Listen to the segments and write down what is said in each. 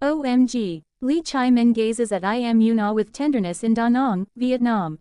OMG. Lee Chae-min gazes at I Am Yoon-ah with tenderness in Da Nang, Vietnam.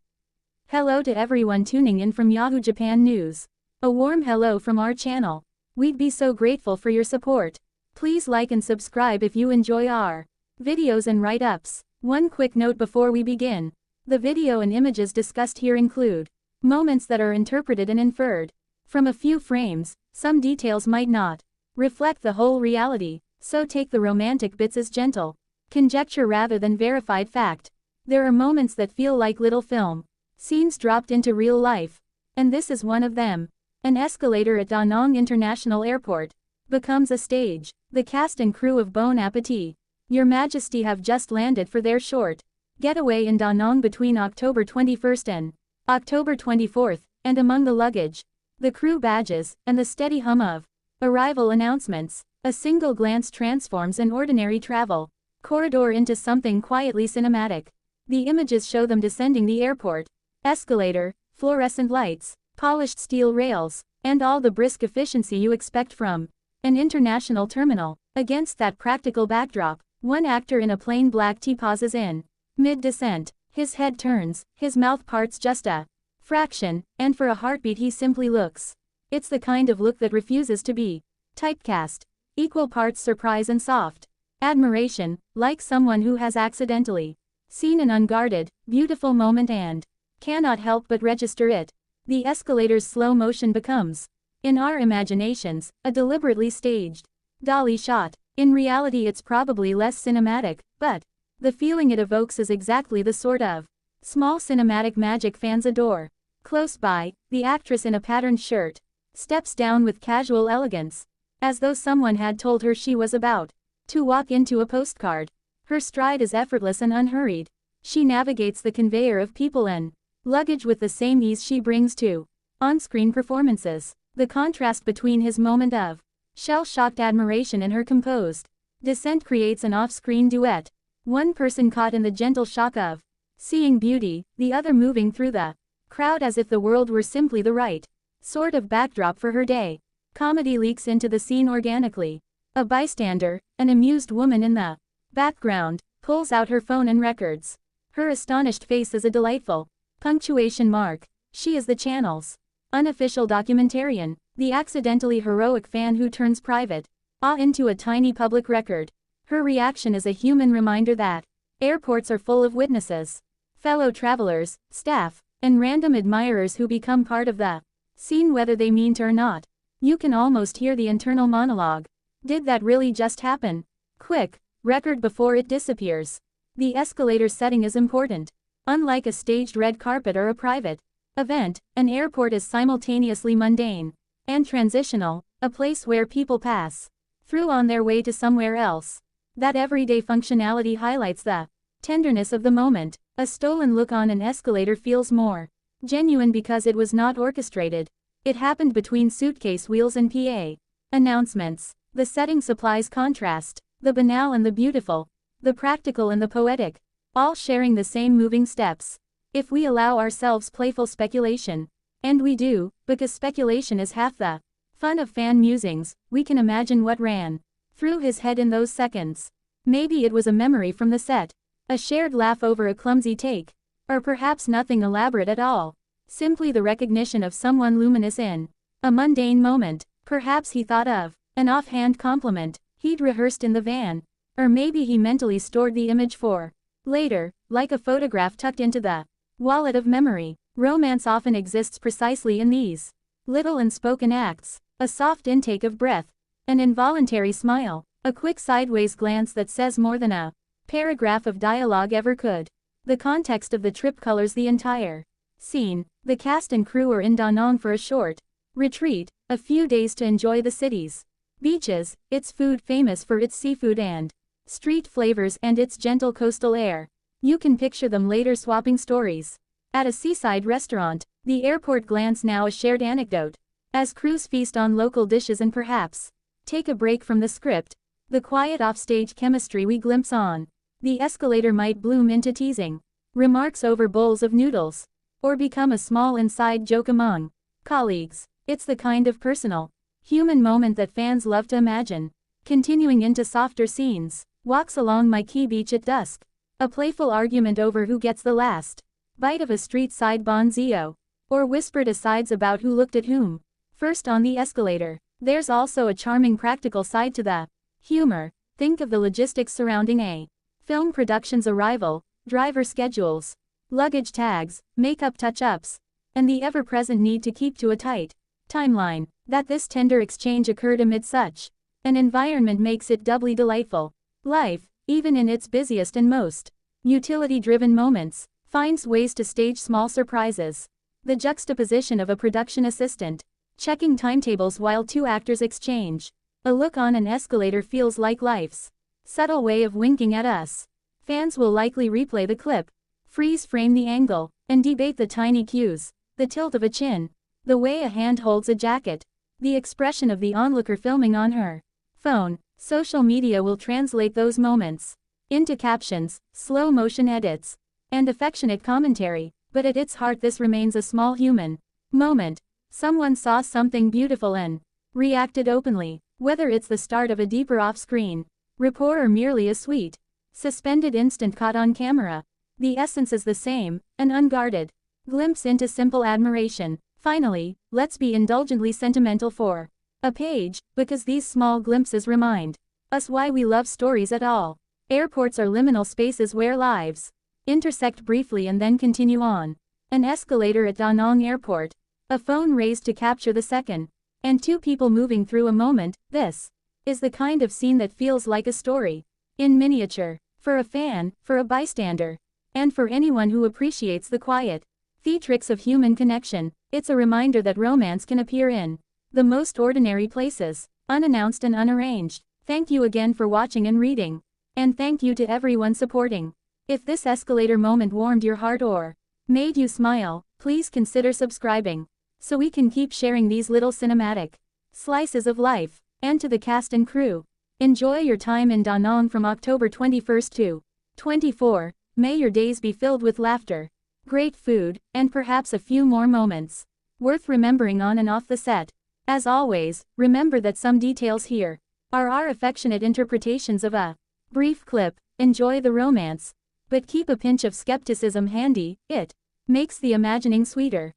Hello to everyone tuning in from Yahoo Japan News. A warm hello from our channel. We'd be so grateful for your support. Please like and subscribe if you enjoy our videos and write-ups. One quick note before we begin. The video and images discussed here include moments that are interpreted and inferred from a few frames. Some details might not reflect the whole reality, so take the romantic bits as gentle conjecture rather than verified fact. There are moments that feel like little film scenes dropped into real life, and this is one of them. An escalator at Da Nang International Airport becomes a stage. The cast and crew of Bon Appetit, Your Majesty have just landed for their short getaway in Da Nang between October 21st and October 24th, and among the luggage, the crew badges, and the steady hum of arrival announcements, a single glance transforms an ordinary travel corridor into something quietly cinematic. The images show them descending the airport escalator, fluorescent lights, polished steel rails, and all the brisk efficiency you expect from an international terminal. Against that practical backdrop, one actor in a plain black tee pauses in mid-descent. His head turns, his mouth parts just a fraction, and for a heartbeat he simply looks. It's the kind of look that refuses to be typecast. Equal parts surprise and soft admiration, like someone who has accidentally seen an unguarded, beautiful moment and cannot help but register it. The escalator's slow motion becomes, in our imaginations, a deliberately staged dolly shot. In reality it's probably less cinematic, but the feeling it evokes is exactly the sort of small cinematic magic fans adore. Close by, the actress in a patterned shirt steps down with casual elegance, as though someone had told her she was about to walk into a postcard. Her stride is effortless and unhurried. She navigates the conveyor of people and luggage with the same ease she brings to on-screen performances. The contrast between his moment of shell-shocked admiration and her composed descent creates an off-screen duet. One person caught in the gentle shock of seeing beauty, the other moving through the crowd as if the world were simply the right sort of backdrop for her day. Comedy leaks into the scene organically. A bystander, an amused woman in the background, pulls out her phone and records. Her astonished face is a delightful punctuation mark. She is the channel's unofficial documentarian, the accidentally heroic fan who turns private awe into a tiny public record. Her reaction is a human reminder that airports are full of witnesses, fellow travelers, staff, and random admirers who become part of the scene whether they mean to or not. You can almost hear the internal monologue. Did that really just happen? Quick, record before it disappears. The escalator setting is important. Unlike a staged red carpet or a private event, an airport is simultaneously mundane and transitional, a place where people pass through on their way to somewhere else. That everyday functionality highlights the tenderness of the moment. A stolen look on an escalator feels more genuine because it was not orchestrated. It happened between suitcase wheels and PA announcements. The setting supplies contrast, the banal and the beautiful, the practical and the poetic, all sharing the same moving steps. If we allow ourselves playful speculation, and we do, because speculation is half the fun of fan musings, we can imagine what ran through his head in those seconds. Maybe it was a memory from the set, a shared laugh over a clumsy take, or perhaps nothing elaborate at all, simply the recognition of someone luminous in a mundane moment. Perhaps he thought of an offhand compliment he'd rehearsed in the van, or maybe he mentally stored the image for later, like a photograph tucked into the wallet of memory. Romance often exists precisely in these little unspoken acts, a soft intake of breath, an involuntary smile, a quick sideways glance that says more than a paragraph of dialogue ever could. The context of the trip colors the entire scene. The cast and crew are in Da Nang for a short retreat, a few days to enjoy the city's beaches, its food famous for its seafood and street flavors, and its gentle coastal air. You can picture them later swapping stories at a seaside restaurant. The airport glance now a shared anecdote, as crews feast on local dishes and perhaps take a break from the script. The quiet offstage chemistry we glimpse on the escalator might bloom into teasing remarks over bowls of noodles, or become a small inside joke among colleagues. It's the kind of personal, human moment that fans love to imagine. Continuing into softer scenes, Walks along my key beach at dusk. A playful argument over who gets the last bite of a street-side bonzio. Or whispered asides about who looked at whom first on the escalator. There's also a charming practical side to the humor. Think of the logistics surrounding a film production's arrival, driver schedules, luggage tags, makeup touch-ups, and the ever-present need to keep to a tight timeline. That this tender exchange occurred amid such an environment makes it doubly delightful. Life, even in its busiest and most utility-driven moments, finds ways to stage small surprises. The juxtaposition of a production assistant checking timetables while two actors exchange a look on an escalator feels like life's subtle way of winking at us. Fans will likely replay the clip, freeze frame the angle, and debate the tiny cues, the tilt of a chin, the way a hand holds a jacket, the expression of the onlooker filming on her phone. Social media will translate those moments into captions, slow-motion edits, and affectionate commentary, but at its heart this remains a small human moment. Someone saw something beautiful and reacted openly, whether it's the start of a deeper off-screen rapport or merely a sweet, suspended instant caught on camera. The essence is the same, an unguarded glimpse into simple admiration. Finally, let's be indulgently sentimental for a page, because these small glimpses remind us why we love stories at all. Airports are liminal spaces where lives intersect briefly and then continue on. An escalator at Da Nang Airport, a phone raised to capture the second, and two people moving through a moment. This is the kind of scene that feels like a story in miniature, for a fan, for a bystander, and for anyone who appreciates the quiet theatrics of human connection. It's a reminder that romance can appear in the most ordinary places, unannounced and unarranged. Thank you again for watching and reading. And thank you to everyone supporting. If this escalator moment warmed your heart or made you smile, please consider subscribing, so we can keep sharing these little cinematic slices of life. And to the cast and crew, enjoy your time in Da Nang from October 21st to 24. May your days be filled with laughter, great food, and perhaps a few more moments worth remembering on and off the set. As always, remember that some details here are our affectionate interpretations of a brief clip. Enjoy the romance, but keep a pinch of skepticism handy. It makes the imagining sweeter.